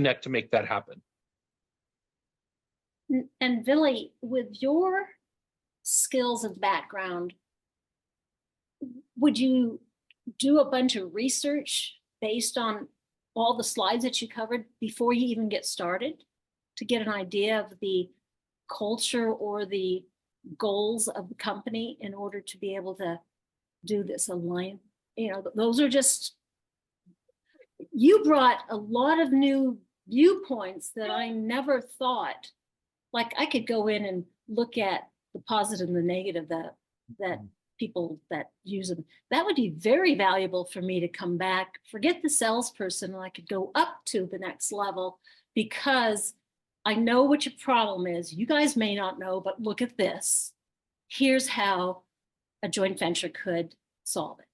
connect to make that happen. And Billy, with your skills and background, would you do a bunch of research based on all the slides that you covered before you even get started to get an idea of the culture or the goals of the company in order to be able to do this align? You know, those are just, you brought a lot of new viewpoints that I never thought. Like I could go in and look at the positive and the negative that people that use them. That would be very valuable for me to come back, forget the salesperson, and I could go up to the next level because I know what your problem is. You guys may not know, but look at this. Here's how a joint venture could solve it.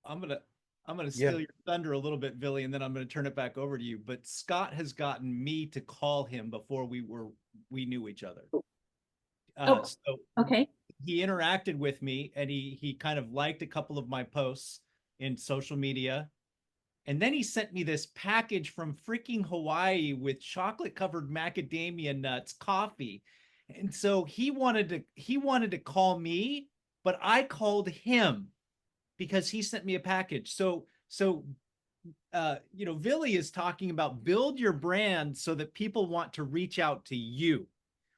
I'm gonna steal your thunder a little bit, Billy, and then I'm gonna turn it back over to you. But Scott has gotten me to call him before we knew each other. So okay. He interacted with me, and he kind of liked a couple of my posts in social media. And then he sent me this package from freaking Hawaii with chocolate covered macadamia nuts, coffee. And so he wanted to call me, but I called him because he sent me a package. So Billy is talking about build your brand so that people want to reach out to you.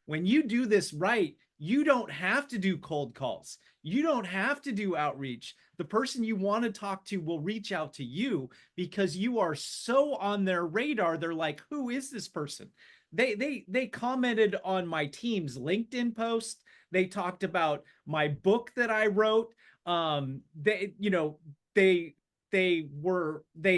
When you do this right, you don't have to do cold calls. You don't have to do outreach. The person you want to talk to will reach out to you because you are so on their radar. They're like, who is this person? They commented on my team's LinkedIn post. They talked about my book that I wrote. They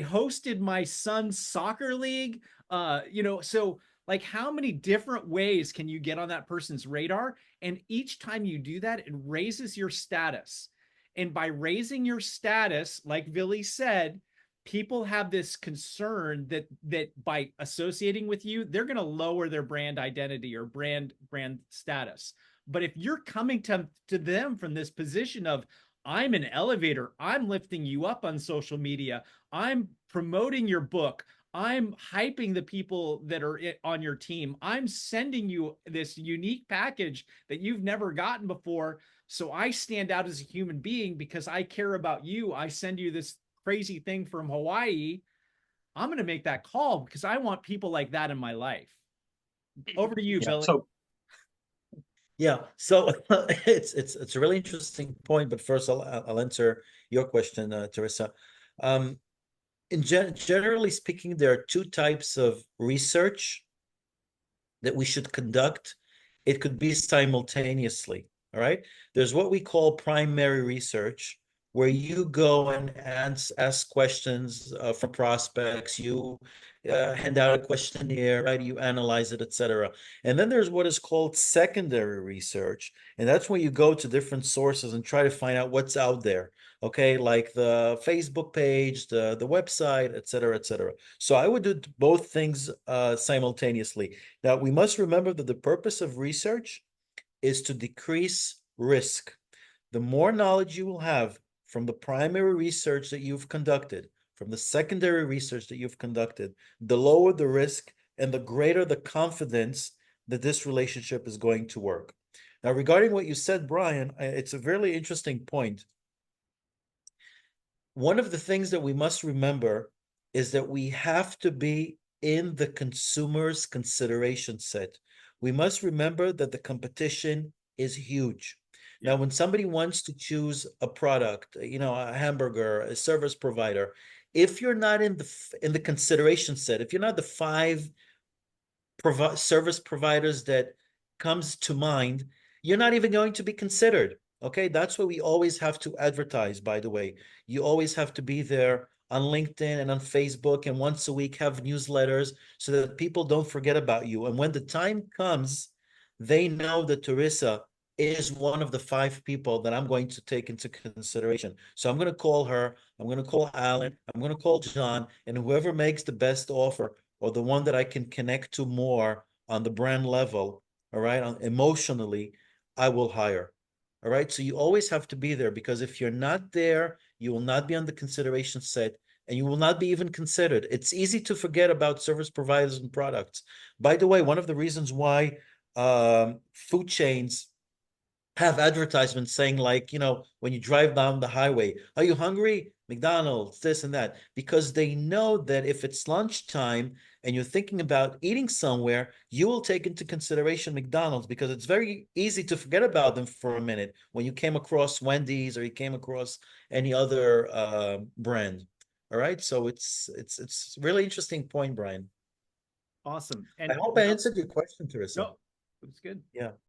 hosted my son's soccer league. So like how many different ways can you get on that person's radar? And each time you do that, it raises your status. And by raising your status, like Billy said, people have this concern that by associating with you, they're going to lower their brand identity or brand status. But if you're coming to them from this position of, I'm an elevator, I'm lifting you up on social media, I'm promoting your book, I'm hyping the people that are on your team, I'm sending you this unique package that you've never gotten before. So I stand out as a human being because I care about you. I send you this crazy thing from Hawaii. I'm going to make that call because I want people like that in my life. Over to you, Billy. So it's a really interesting point, but first I'll answer your question, Teresa. Generally speaking, there are two types of research that we should conduct. It could be simultaneously, all right? There's what we call primary research, where you go and ask questions from prospects, you hand out a questionnaire, right? You analyze it, etc. And then there's what is called secondary research, and that's where you go to different sources and try to find out what's out there, okay? Like the Facebook page, the website, etc., etc. So I would do both things simultaneously. Now, we must remember that the purpose of research is to decrease risk. The more knowledge you will have from the primary research that you've conducted, from the secondary research that you've conducted, the lower the risk and the greater the confidence that this relationship is going to work. Now, regarding what you said, Brian, it's a very interesting point. One of the things that we must remember is that we have to be in the consumer's consideration set. We must remember that the competition is huge. Now, when somebody wants to choose a product, a hamburger, a service provider, if you're not in the consideration set, if you're not the 5 service providers that comes to mind, you're not even going to be considered. Okay, that's what we always have to advertise, by the way. You always have to be there on LinkedIn and on Facebook, and once a week have newsletters so that people don't forget about you. And when the time comes, they know that Teresa is one of the 5 people that I'm going to take into consideration. So I'm going to call her, I'm going to call Alan, I'm going to call John, and whoever makes the best offer or the one that I can connect to more on the brand level, all right, emotionally, I will hire. All right, so you always have to be there, because if you're not there, you will not be on the consideration set, and you will not be even considered. It's easy to forget about service providers and products. By the way, one of the reasons why food chains have advertisements saying, like, when you drive down the highway, are you hungry? McDonald's, this and that, because they know that if it's lunchtime and you're thinking about eating somewhere, you will take into consideration McDonald's, because it's very easy to forget about them for a minute when you came across Wendy's or you came across any other brand. All right, so it's really interesting point, Brian. Awesome. I And hope I answered your question, Teresa. no, it was good. Yeah.